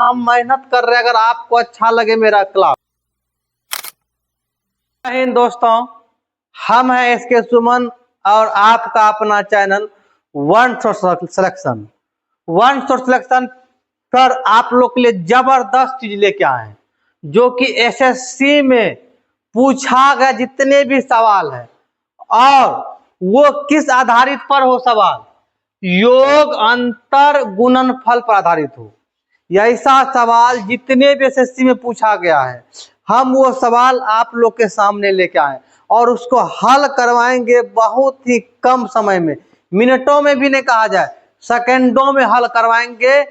हम मेहनत कर रहे हैं। अगर आपको अच्छा लगे मेरा क्लास। जय हिंद दोस्तों, हम हैं एसके सुमन और आपका अपना channel one source selection. One source selection पर आप लोग के लिए जबरदस्त चीज लेके आए हैं, जो कि एसएससी में पूछा गया जितने भी सवाल है, और वो किस आधारित पर हो सवाल, योग अंतर गुणनफल पर आधारित हो। ऐसा सवाल जितने भी एसएससी में पूछा गया है, हम वो सवाल आप लोग के सामने लेके आए और उसको हल करवाएंगे बहुत ही कम समय में, मिनटों में भी नहीं कहा जाए, सेकंडों में हल करवाएंगे।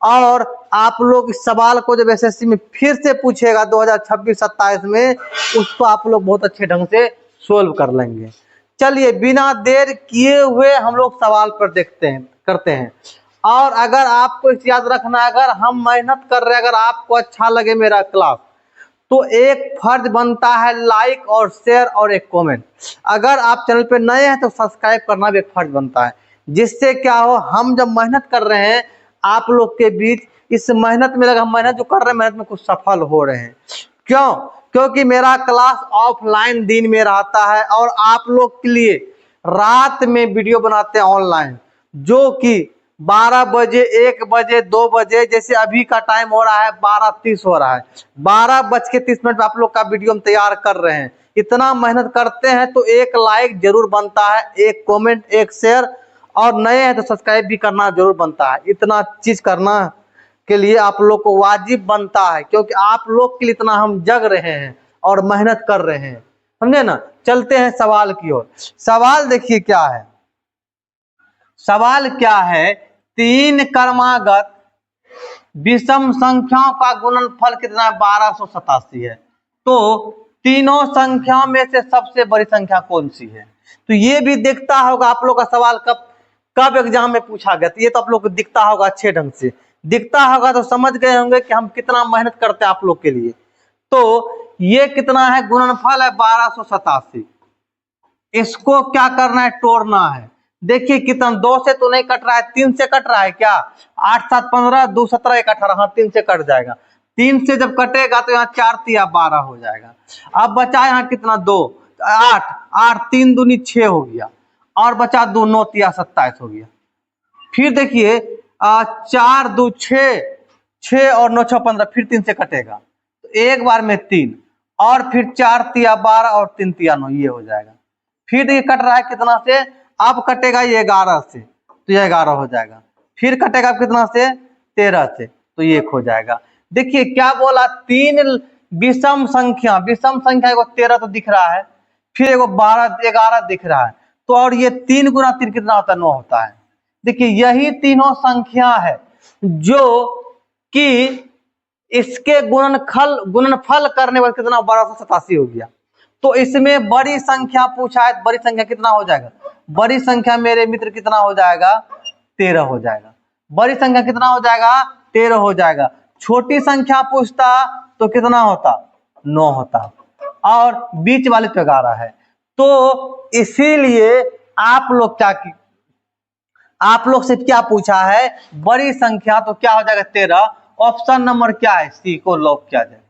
और आप लोग इस सवाल को जब एसएससी में फिर से पूछेगा 2026-27 में, उसको आप लोग बहुत अच्छे ढंग से सोल्व कर लेंगे। चलिए बिना देर किए हुए हम लोग सवाल पर करते हैं। और अगर आपको इस याद रखना है, अगर हम मेहनत कर रहे हैं, अगर आपको अच्छा लगे मेरा क्लास, तो एक फर्ज बनता है लाइक और शेयर और एक कमेंट। अगर आप चैनल पे नए हैं तो सब्सक्राइब करना भी एक फर्ज बनता है, जिससे क्या हो, हम जब मेहनत कर रहे हैं आप लोग के बीच, इस मेहनत में हम मेहनत जो कर रहे हैं, मेहनत में कुछ सफल हो रहे हैं। क्यों? क्योंकि मेरा क्लास ऑफलाइन दिन में रहता है और आप लोग के लिए रात में वीडियो बनाते हैं ऑनलाइन, जो कि 12 बजे, 1 बजे, 2 बजे, जैसे अभी का टाइम हो रहा है 12:30 हो रहा है, 12:30 पे आप लोग का वीडियो हम तैयार कर रहे हैं। इतना मेहनत करते हैं तो एक लाइक जरूर बनता है, एक कमेंट, एक शेयर, और नए हैं तो सब्सक्राइब भी करना जरूर बनता है। इतना चीज करना के लिए आप लोग को वाजिब बनता है, क्योंकि आप लोग के लिए इतना हम जग रहे हैं और मेहनत कर रहे हैं, समझे ना। चलते हैं सवाल की ओर। सवाल देखिए क्या है, सवाल क्या है, 3 क्रमागत विषम संख्याओं का गुणनफल कितना है? 1287 है। तो तीनों संख्याओं में से सबसे बड़ी संख्या कौन सी है? तो ये भी दिखता होगा आप लोग का सवाल कब कब एग्जाम में पूछा गया, तो ये तो आप लोग को दिखता होगा, अच्छे ढंग से दिखता होगा, तो समझ गए होंगे कि हम कितना मेहनत करते हैं आप लोग के लिए। तो ये कितना है? गुणनफल है 1287। इसको क्या करना है? तोड़ना है। देखिए कितना, 2 से तो नहीं कट रहा है, 3 से कट रहा है क्या? 8 7 15, 2 17 1 18, हाँ 3 से कट जाएगा। 3 से जब कटेगा तो यहाँ 4 तिया 12 हो जाएगा। अब बचा यहाँ कितना? 2 8 8 3 दूनी 6 हो गया, और बचा 2 9 तिया 27 हो गया। फिर देखिए 4 2 6, 6 और 9 6 15, फिर 3 से कटेगा तो एक बार में 3, और फिर 4 तिया 12 और 3 तिया 9, ये हो जाएगा। फिर ये कट रहा है कितना से? अब कटेगा ये 11 से, तो ये 11 हो जाएगा। फिर कटेगा कितना से? 13 से, तो ये 1 हो जाएगा। देखिए क्या बोला, 3 विषम संख्या, विषम संख्या एगो 13 तो दिख रहा है, फिर एगो 12 11 दिख रहा है, तो और ये 3 गुना 3 कितना होता है? 9 होता है। देखिए यही तीनों संख्या है जो कि इसके गुणनफल करने पर कितना? 1287 हो गया। तो इसमें बड़ी संख्या पूछा है, बड़ी संख्या कितना हो जाएगा? बड़ी संख्या मेरे मित्र कितना हो जाएगा? 13 हो जाएगा। बड़ी संख्या कितना हो जाएगा? 13 हो जाएगा। छोटी संख्या पूछता तो कितना होता? 9 होता, और बीच वाले तो 11 है। तो इसीलिए आप लोग से क्या पूछा है? बड़ी संख्या, तो क्या हो जाएगा? 13। ऑप्शन नंबर क्या है? सी को लॉक किया जाए।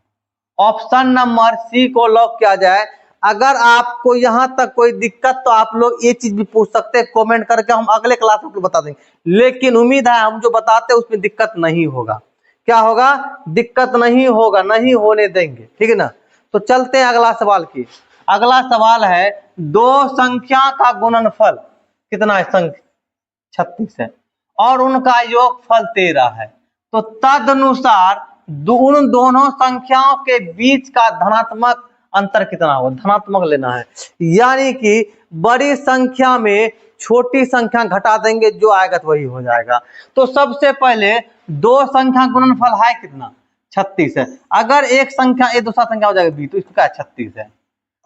ऑप्शन नंबर सी को लॉक किया जाए। अगर आपको यहां तक कोई दिक्कत, तो आप लोग ये चीज भी पूछ सकते हैं कमेंट करके, हम अगले क्लास में आपको बता देंगे। लेकिन उम्मीद है हम जो बताते हैं उसमें दिक्कत नहीं होगा। क्या होगा? दिक्कत नहीं होगा, नहीं होने देंगे, ठीक है ना। तो चलते हैं अगला सवाल की। अगला सवाल है, 2 संख्या का गुणनफल कितना है? 36 है, और उनका योगफल 13 है। तो तदनुसार उन दोनों संख्याओं के बीच का धनात्मक अंतर कितना होगा? धनात्मक लेना है, यानी कि बड़ी संख्या में छोटी संख्या घटा देंगे, जो आएगा तो वही हो जाएगा। तो सबसे पहले 2 संख्या गुणनफल है कितना? 36 है। अगर एक संख्या ए दूसरा संख्या हो जाएगा बी, तो इसका 36 है,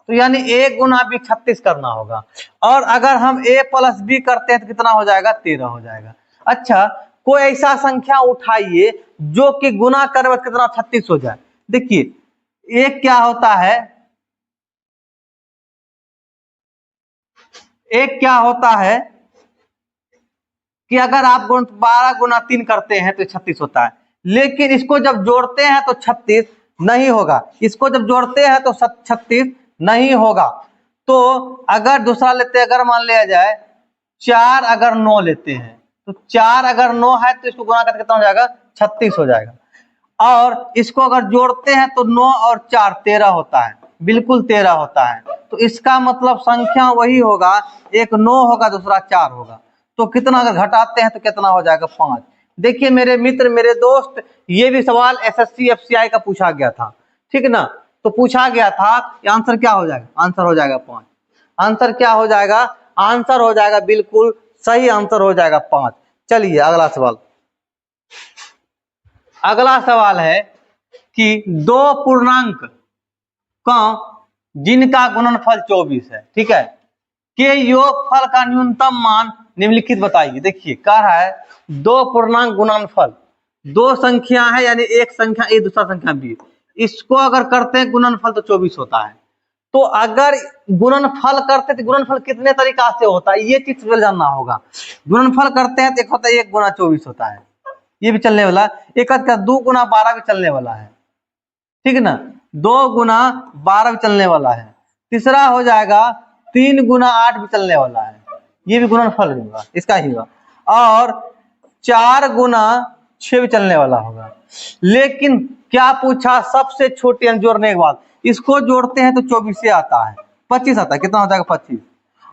तो यानी a गुना बी 36 करना होगा। और अगर हम a प्लस बी करते हैं तो कितना हो जाएगा? 13 हो जाएगा। अच्छा, कोई ऐसा संख्या उठाइए जो कि गुना करने में कितना? 36 हो जाए। देखिए एक क्या होता है, एक क्या होता है कि अगर आप 12 गुना 3 करते हैं तो 36 होता है, लेकिन इसको जब जोड़ते हैं तो 36 नहीं होगा, इसको जब जोड़ते हैं तो 36 नहीं होगा। तो अगर दूसरा लेते हैं, अगर मान लिया जाए 4 अगर 9 लेते हैं तो 4 अगर 9 है तो इसको गुणा करके कितना हो जाएगा, 36 हो जाएगा। और इसको अगर जोड़ते हैं तो 9 और 4 13 होता है, बिल्कुल 13 होता है। तो इसका मतलब संख्या वही होगा, एक 9 होगा दूसरा 4 होगा। तो कितना अगर घटाते हैं तो कितना हो जाएगा, 5। देखिए मेरे मित्र, मेरे दोस्त, ये भी सवाल एसएससी एफसीआई का पूछा गया था, ठीक ना। तो पूछा गया था, आंसर क्या हो जाएगा, आंसर हो जाएगा 5। आंसर क्या हो जाएगा, आंसर हो जाएगा, बिल्कुल सही आंसर हो जाएगा 5। चलिए अगला सवाल। अगला सवाल है कि दो पूर्णांक का जिनका गुणनफल 24 है, ठीक है, के योगफल का न्यूनतम मान निम्नलिखित बताइए। देखिए कह रहा है दो पूर्णांक गुणनफल, दो संख्या है यानी एक संख्या ए दूसरा संख्या बी, इसको अगर करते हैं गुणनफल तो 24 होता है। तो अगर गुणनफल करते तो गुणनफल कितने तरीका से होता है ये चीज जानना होगा। गुणनफल करते हैं तो एक होता है 1 गुना 24 होता है, ये भी चलने वाला, एक 2 गुना 12 भी चलने वाला है, ठीक है ना, 2 गुना 12 भी चलने वाला है। तीसरा हो जाएगा 3 गुना 8 भी चलने वाला है, ये भी गुणनफल होगा, इसका ही होगा। और 4 गुना 6 भी चलने वाला होगा। लेकिन क्या पूछा, सबसे छोटे जोड़ने के बाद इसको जोड़ते हैं तो 24 से आता है, 25 आता है, कितना हो जाएगा 25।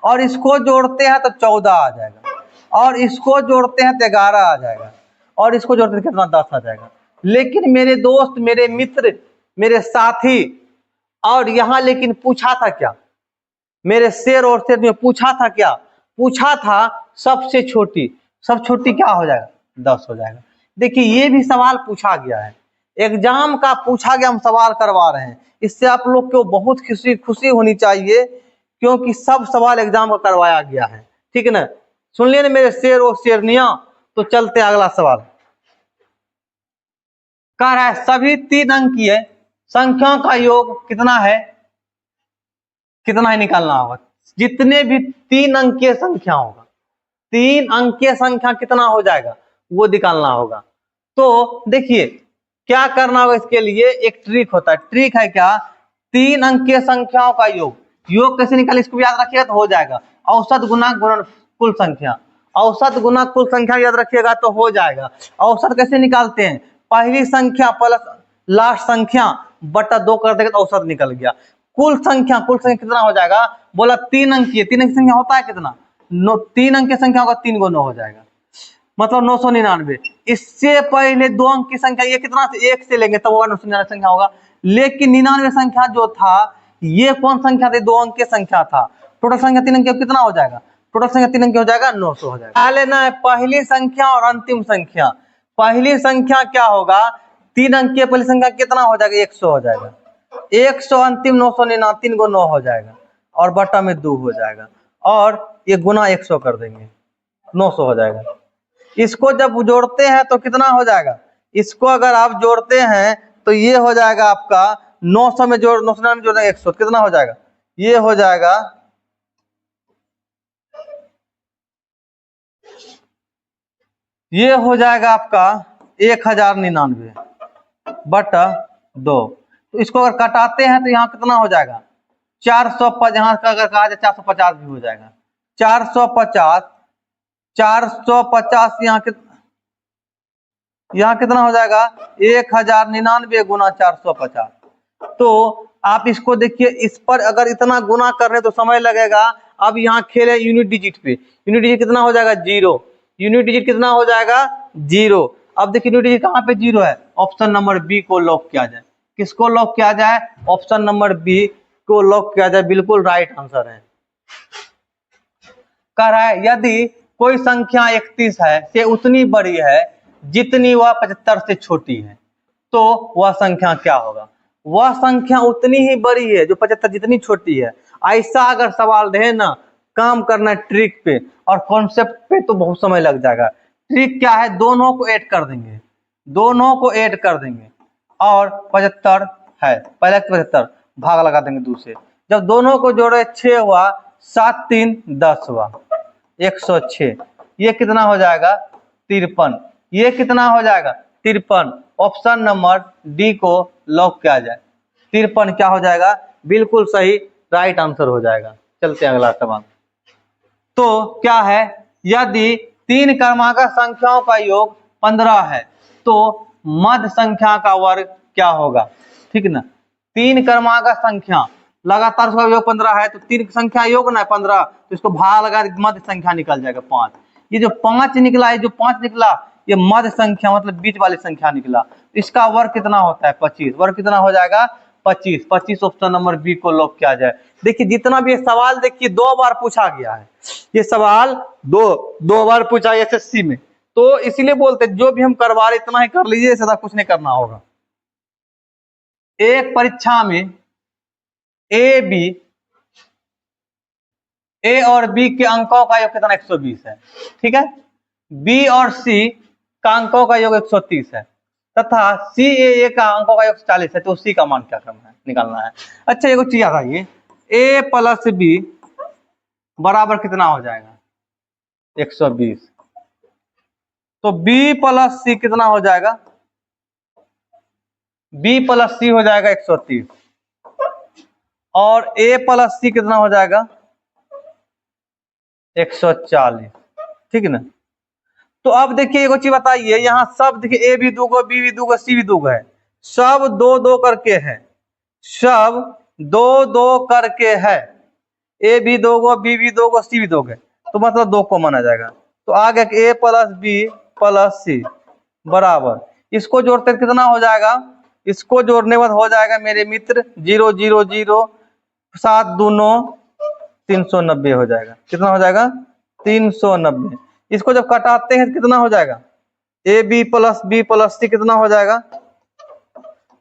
और इसको जोड़ते हैं तो 14 आ जाएगा, और इसको जोड़ते हैं तो 11 आ जाएगा, और इसको जोड़ते हैं कितना 10 आ जाएगा। लेकिन मेरे दोस्त, मेरे मित्र, मेरे साथी, और यहाँ लेकिन पूछा था क्या, मेरे शेर और शेर में पूछा था क्या, पूछा था सबसे छोटी, सब छोटी क्या हो जाएगा, 10 हो जाएगा। देखिए ये भी सवाल पूछा गया है, एग्जाम का पूछा गया, हम सवाल करवा रहे हैं, इससे आप लोग को बहुत खुशी होनी चाहिए, क्योंकि सब सवाल एग्जाम का करवाया गया है, ठीक है ना। सुन लिए ना मेरे शेर और शेरनिया। तो चलते अगला सवाल। कह रहा है सभी 3 अंकीय संख्याओं का योग कितना है, कितना ही निकालना होगा। जितने भी 3 अंकीय संख्या होगा, 3 अंकीय संख्या कितना हो जाएगा वो निकालना होगा। तो देखिए क्या करना होगा, इसके लिए एक ट्रिक होता है। ट्रिक है क्या, 3 अंकीय संख्याओं का योग, योग कैसे निकाले इसको भी याद रखिएगा तो हो जाएगा। औसत गुना कुल संख्या, औसत गुना कुल संख्या याद रखिएगा तो हो जाएगा। औसत कैसे निकालते हैं, पहली संख्या प्लस लास्ट संख्या बटा 2 कर देगा तो औसत निकल गया। कुल संख्या कितना हो जाएगा, बोला 3 अंकीय, 3 अंकीय संख्या होता है कितना, 3 अंकीय संख्या होगा, 3 को 9 हो जाएगा, मतलब 999। इससे पहले 2 अंक की संख्या, ये कितना से 1 से लेंगे तब होगा 999 संख्या होगा। लेकिन 99 संख्या जो था ये कौन संख्या थी, 2 अंक की संख्या था। टोटल संख्या 3 अंक कितना हो जाएगा, टोटल संख्या 3 अंक हो जाएगा 900 हो जाएगा। लेना है पहली संख्या और अंतिम संख्या। पहली संख्या क्या होगा, 3 अंक की पहली संख्या कितना हो जाएगा, 100 हो जाएगा, 100 अंतिम 999, 3 को 9 हो जाएगा, और बटा में 2 हो जाएगा, और ये गुना 100 कर देंगे 900 हो जाएगा। इसको जब जोड़ते हैं तो कितना हो जाएगा, इसको अगर आप जोड़ते हैं तो ये हो जाएगा आपका 900 में जोड़ 900 में जोड़ 100 कितना हो जाएगा, ये हो जाएगा, ये हो जाएगा आपका 1099 बटा 2। तो इसको अगर कटाते हैं तो यहाँ कितना हो जाएगा, 450, यहाँ का अगर कहा जाए 450 भी हो जाएगा, 450 यहाँ कितना हो जाएगा 1099 गुना 450। तो आप इसको देखिए, इस पर अगर इतना गुना कर रहे तो समय लगेगा। अब यहाँ खेले यूनिट डिजिट पे, यूनिट डिजिट कितना हो जाएगा 0, यूनिट डिजिट कितना हो जाएगा 0। अब देखिए यूनिट डिजिट कहाँ पे 0 है, ऑप्शन नंबर बी को लॉक किया जाए। किसको लॉक किया जाए, ऑप्शन नंबर बी को लॉक किया जाए, बिल्कुल राइट आंसर है। कह रहा है यदि कोई संख्या 31 है से उतनी बड़ी है जितनी वह 75 से छोटी है, तो वह संख्या क्या होगा। वह संख्या उतनी ही बड़ी है जो 75 जितनी छोटी है। ऐसा अगर सवाल रहे ना, काम करना ट्रिक पे और कॉन्सेप्ट पे तो बहुत समय लग जाएगा। ट्रिक क्या है, दोनों को ऐड कर देंगे, दोनों को ऐड कर देंगे, और 75 है, पहले 75 भाग लगा देंगे 2 से, जब दोनों को जोड़े 6 हुआ, 7 3 10 हुआ, 106, ये कितना हो जाएगा 53, ये कितना हो जाएगा 53। ऑप्शन नंबर डी को लॉक किया जाए। 53 क्या हो जाएगा? बिल्कुल सही राइट आंसर हो जाएगा। चलते हैं अगला सवाल। तो क्या है, यदि 3 क्रमांक संख्याओं का योग 15 है तो मध्य संख्या का वर्ग क्या होगा? ठीक ना, 3 क्रमांक संख्या लगातार उसका योग 15 है तो 3 संख्या योग ना 15, तो इसको भाग लगा मध्य संख्या निकल जाएगा 5। ये जो 5 निकला है, जो 5 निकला ये मध्य संख्या मतलब बीच वाली संख्या निकला। इसका वर्ग कितना होता है? 25। वर्ग कितना हो जाएगा? 25। 25 ऑप्शन नंबर बी को लॉक किया जाए। देखिए जितना भी ये सवाल देखिए 2 बार पूछा गया है, ये सवाल दो बार पूछा एसएससी में, तो इसीलिए बोलते जो भी हम करवा रहे इतना ही कर लीजिए, ज्यादा कुछ नहीं करना होगा। एक परीक्षा में ए और बी के अंकों का योग कितना? 120 है। ठीक है, बी और सी का अंकों का योग 130 है तथा सी ए का अंकों का योग 40 है, तो सी का मान क्या करना है? निकालना है। अच्छा एक चीज याद आइए, ए प्लस बी बराबर कितना हो जाएगा? 120। तो बी प्लस सी कितना हो जाएगा? बी प्लस सी हो जाएगा 130 और ए प्लस सी कितना हो जाएगा? 140। ठीक है ना। तो अब देखिए एक चीज बताइए, यहाँ सब देखिए ए भी दूगो, बी भी दूगो, सी भी दूगो है, सब 2-2 करके है, सब 2-2 करके है। ए भी दोगो, बी भी दोगो, सी भी दोगे, तो मतलब 2 को माना जाएगा। तो आगे ए प्लस बी प्लस सी बराबर, इसको जोड़ते कितना हो जाएगा? इसको जोड़ने बाद हो जाएगा मेरे मित्र 0 0 0 7 2 9 390 हो जाएगा। कितना हो जाएगा? 390। इसको जब कटाते हैं कितना हो जाएगा? A B plus B plus C कितना हो जाएगा?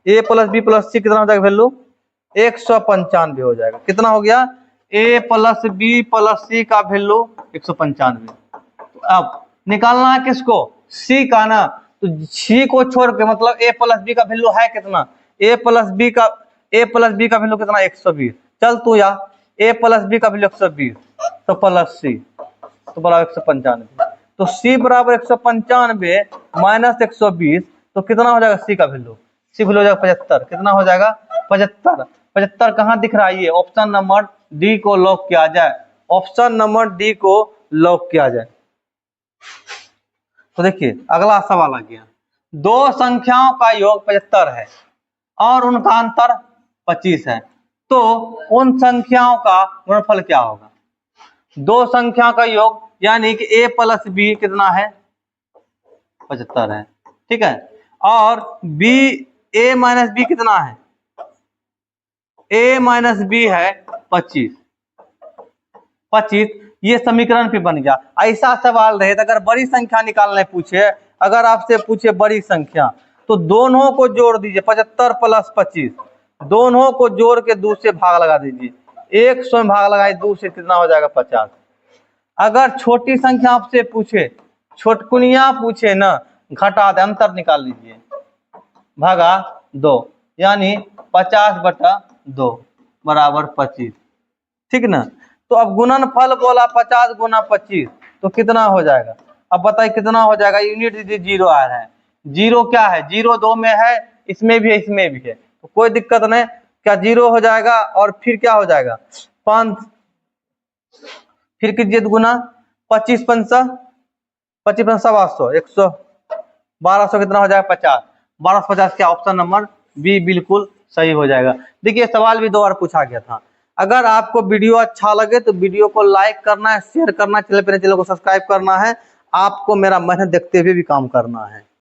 A plus B plus C कितना हो जाएगा वैल्यू? 195 हो जाएगा। कितना हो गया? ए प्लस बी प्लस सी का वैल्यू 195। अब निकालना है किसको? सी का ना, तो सी को छोड़ के मतलब ए प्लस बी का वैल्यू है कितना? ए प्लस बी का वैल्यू कितना? 120। चल तू या ए प्लस बी का वैल्यू 120 तो प्लस सी तो बराबर 195। तो सी बराबर 195 माइनस 120 तो कितना हो जाएगा? सी का वैल्यू, सी वैल्यू हो जाएगा 75। कितना हो जाएगा? 75। 75 कहाँ दिख रहा है? ये ऑप्शन नंबर डी को लॉक किया जाए। ऑप्शन नंबर डी को लॉक किया जाए। तो देखिए अगला सवाल आ गया, 2 संख्याओं का योग 75 है और उनका अंतर 25 है, तो उन संख्याओं का गुणनफल क्या होगा? 2 संख्या का योग यानी कि ए प्लस बी कितना है? 75 है। ठीक है, और बी ए माइनस बी कितना है? ए माइनस बी है 25। ये समीकरण पे बन गया। ऐसा सवाल रहे अगर बड़ी संख्या निकालने पूछे, अगर आपसे पूछे बड़ी संख्या, तो दोनों को जोड़ दीजिए, 75 प्लस 25 दोनों को जोड़ के 2 से भाग लगा दीजिए, 100 में भाग लगाए 2 से कितना हो जाएगा? 50। अगर छोटी संख्या आपसे पूछे, छोटकुनिया पूछे ना, घटा दे, अंतर निकाल लीजिए, भागा 2 यानी 50/2 बराबर 25। ठीक ना। तो अब गुणनफल बोला 50 गुना 25 तो कितना हो जाएगा? अब बताइए कितना हो जाएगा? यूनिट दीजिए, 0 आ रहा है। 0 क्या है? 0 2 में है, इसमें भी है, इसमें भी है, तो कोई दिक्कत नहीं। क्या 0 हो जाएगा और फिर क्या हो जाएगा? 5, फिर कीजिए गुना 25 5 800 100 1200 कितना हो जाएगा? 50। 1250 क्या? ऑप्शन नंबर बी बिल्कुल सही हो जाएगा। देखिए सवाल भी 2 बार पूछा गया था। अगर आपको वीडियो अच्छा लगे तो वीडियो को लाइक करना है, शेयर करना है, चैनल को सब्सक्राइब करना है। आपको मेरा मेहनत देखते हुए भी काम करना है।